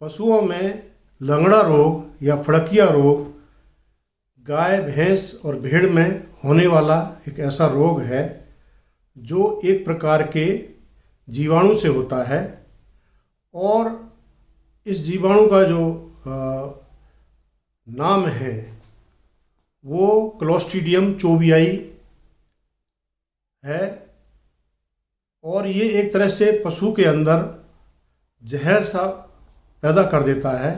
पशुओं में लंगड़ा रोग या फड़किया रोग गाय, भैंस और भेड़ में होने वाला एक ऐसा रोग है जो एक प्रकार के जीवाणु से होता है और इस जीवाणु का जो नाम है वो क्लोस्ट्रीडियम चोबियाई है और ये एक तरह से पशु के अंदर जहर सा पैदा कर देता है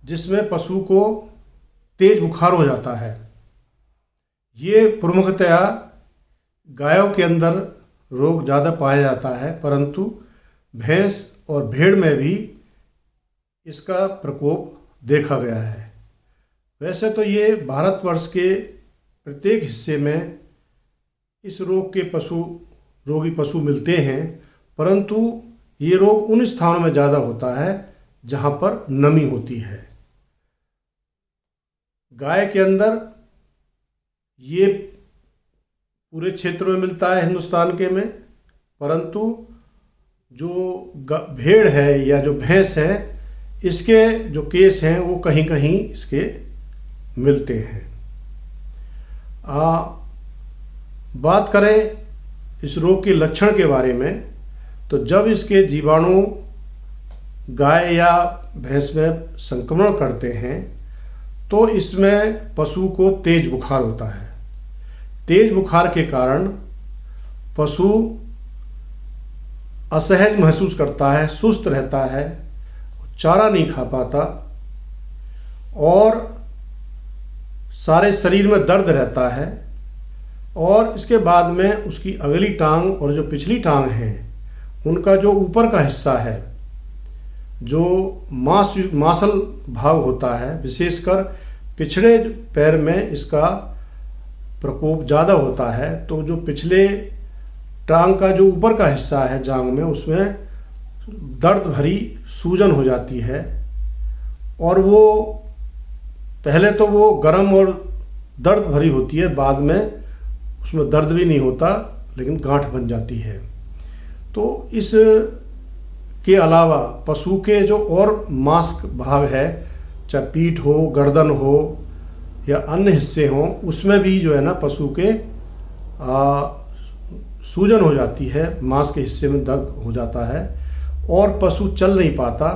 जिसमें पशु को तेज बुखार हो जाता है। ये प्रमुखतया गायों के अंदर रोग ज़्यादा पाया जाता है, परंतु भैंस और भेड़ में भी इसका प्रकोप देखा गया है। वैसे तो ये भारतवर्ष के प्रत्येक हिस्से में इस रोग के रोगी पशु मिलते हैं, परंतु ये रोग उन स्थानों में ज़्यादा होता है जहाँ पर नमी होती है। गाय के अंदर ये पूरे क्षेत्र में मिलता है हिंदुस्तान के में, परंतु जो भेड़ है या जो भैंस है इसके जो केस हैं वो कहीं कहीं इसके मिलते हैं। बात करें इस रोग के लक्षण के बारे में तो जब इसके जीवाणु गाय या भैंस में संक्रमण करते हैं तो इसमें पशु को तेज बुखार होता है। तेज बुखार के कारण पशु असहज महसूस करता है, सुस्त रहता है, चारा नहीं खा पाता और सारे शरीर में दर्द रहता है और इसके बाद में उसकी अगली टांग और जो पिछली टांग है उनका जो ऊपर का हिस्सा है, जो मांसल भाग होता है, विशेषकर पिछड़े पैर में इसका प्रकोप ज़्यादा होता है। तो जो पिछले टांग का जो ऊपर का हिस्सा है जांघ में, उसमें दर्द भरी सूजन हो जाती है और वो पहले तो वो गर्म और दर्द भरी होती है, बाद में उसमें दर्द भी नहीं होता लेकिन गांठ बन जाती है। तो इस के अलावा पशु के जो और मांस भाग है, चाहे पीठ हो, गर्दन हो या अन्य हिस्से हों, उसमें भी जो है ना पशु के सूजन हो जाती है, मांस के हिस्से में दर्द हो जाता है और पशु चल नहीं पाता,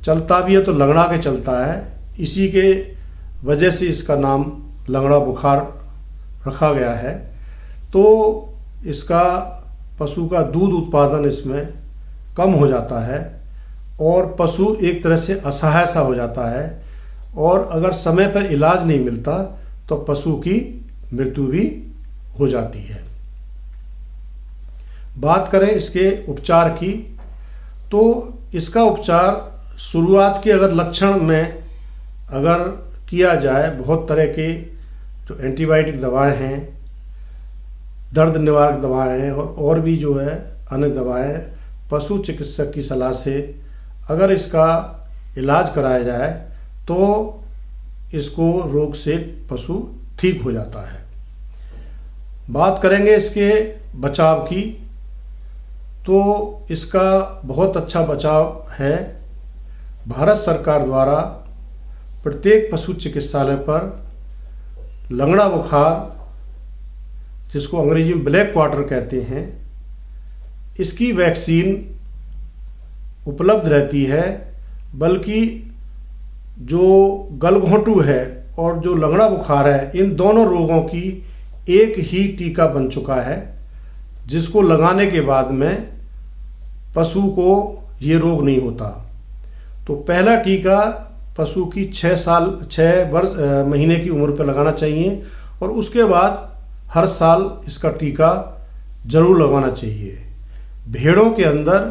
चलता भी है तो लंगड़ा के चलता है। इसी के वजह से इसका नाम लंगड़ा बुखार रखा गया है। तो इसका पशु का दूध उत्पादन इसमें कम हो जाता है और पशु एक तरह से असहाय सा हो जाता है और अगर समय पर इलाज नहीं मिलता तो पशु की मृत्यु भी हो जाती है। बात करें इसके उपचार की तो इसका उपचार शुरुआत के अगर लक्षण में अगर किया जाए, बहुत तरह के जो एंटीबायोटिक दवाएं हैं, दर्द निवारक दवाएं हैं और भी जो है अन्य दवाएं, पशु चिकित्सक की सलाह से अगर इसका इलाज कराया जाए तो इसको रोग से पशु ठीक हो जाता है। बात करेंगे इसके बचाव की तो इसका बहुत अच्छा बचाव है। भारत सरकार द्वारा प्रत्येक पशु चिकित्सालय पर लंगड़ा बुखार, जिसको अंग्रेजी में ब्लैक क्वार्टर कहते हैं, इसकी वैक्सीन उपलब्ध रहती है। बल्कि जो गलघोंटू है और जो लंगड़ा बुखार है, इन दोनों रोगों की एक ही टीका बन चुका है जिसको लगाने के बाद में पशु को ये रोग नहीं होता। तो पहला टीका पशु की 6 महीने की उम्र पर लगाना चाहिए और उसके बाद हर साल इसका टीका जरूर लगवाना चाहिए। भेड़ों के अंदर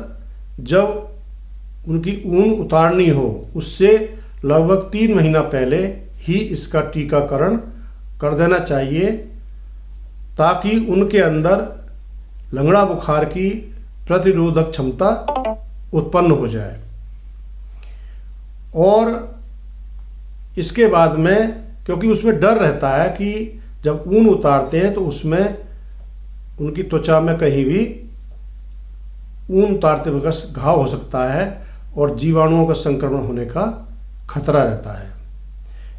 जब उनकी ऊन उतारनी हो उससे लगभग 3 महीना पहले ही इसका टीकाकरण कर देना चाहिए ताकि उनके अंदर लंगड़ा बुखार की प्रतिरोधक क्षमता उत्पन्न हो जाए। और इसके बाद में, क्योंकि उसमें डर रहता है कि जब ऊन उतारते हैं तो उसमें उनकी त्वचा में कहीं भी ऊन उतारते वक्त घाव हो सकता है और जीवाणुओं का संक्रमण होने का खतरा रहता है।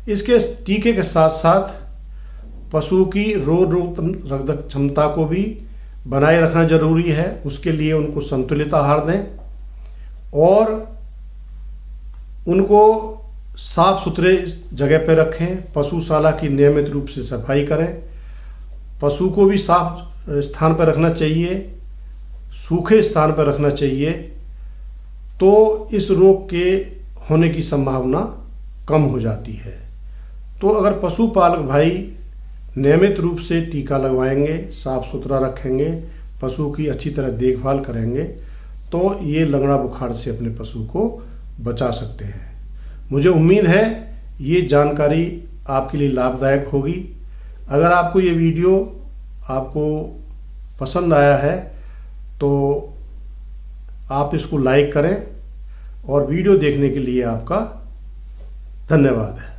इसके टीके के साथ साथ पशु की रोग निरोधक क्षमता को भी बनाए रखना जरूरी है। उसके लिए उनको संतुलित आहार दें और उनको साफ सुथरे जगह पर रखें। पशुशाला की नियमित रूप से सफाई करें। पशु को भी साफ स्थान पर रखना चाहिए, सूखे स्थान पर रखना चाहिए, तो इस रोग के होने की संभावना कम हो जाती है। तो अगर पशुपालक भाई नियमित रूप से टीका लगवाएंगे, साफ सुथरा रखेंगे, पशु की अच्छी तरह देखभाल करेंगे, तो ये लगड़ा बुखार से अपने पशु को बचा सकते हैं। मुझे उम्मीद है ये जानकारी आपके लिए लाभदायक होगी। अगर आपको ये वीडियो आपको पसंद आया है तो आप इसको लाइक करें और वीडियो देखने के लिए आपका धन्यवाद है।